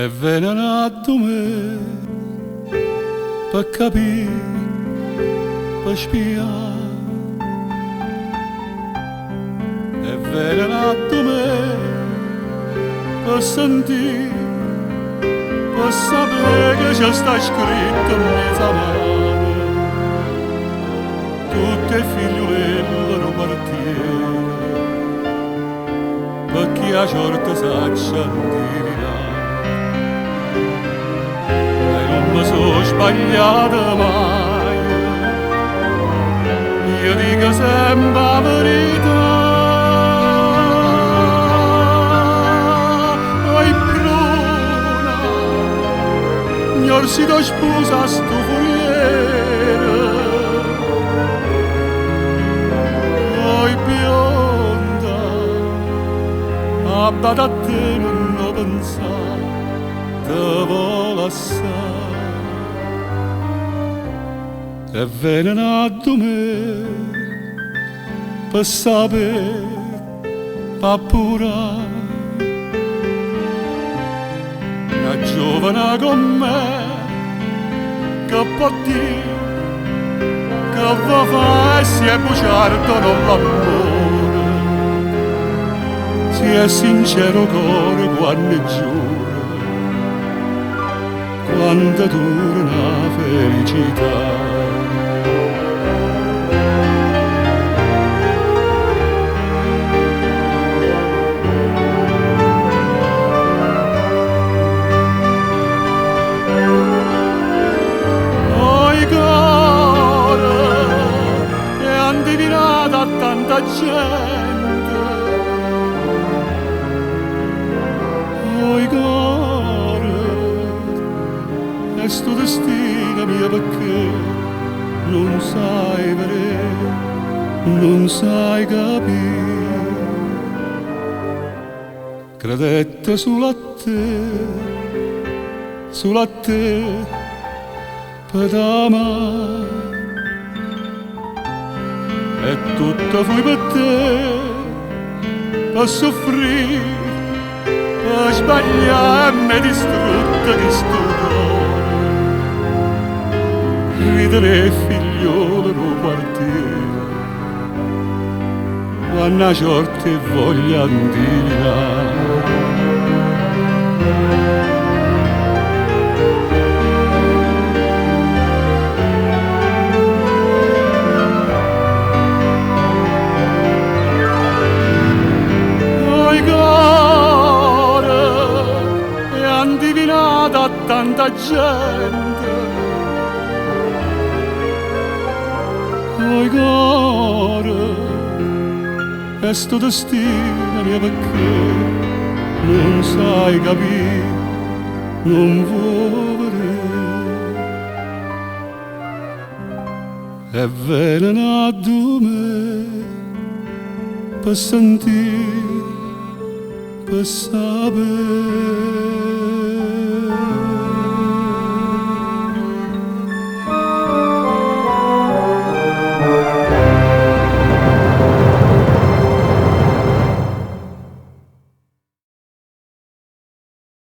e venenato me per capire, per spiare, e venenato me per sentire, per sapere che c'è sta scritto in mezza mano tutte figliolelle non partire, per chi a sorte saccia indovinare. E non mi sono sbagliata mai, io dico sempre la verità. Oi bruna, signor si do sposa sto fogliere, oi bionda, abbata a te non pensare, te vuole assai. E venenato me per sapere, per pura, una giovane con me che può dire che va fa e si è bugiardo non l'amore, si è sincero cuore quando giura, quando dura una felicità. A tanta gente, oi cuore, è sto destino mio perché non sai vedere, non sai capire. Credette sulla te, per amare. E tutto fui per te, per soffrire, per sbagliarmi distrutta che sto cuore. Ridere figliolo non partire, quando a sorte voglia andare. A tanta gente, oi cuore, è sto destino mio perché non sai capire, non vuoi vedere. È venenato me per sentire, per sapere.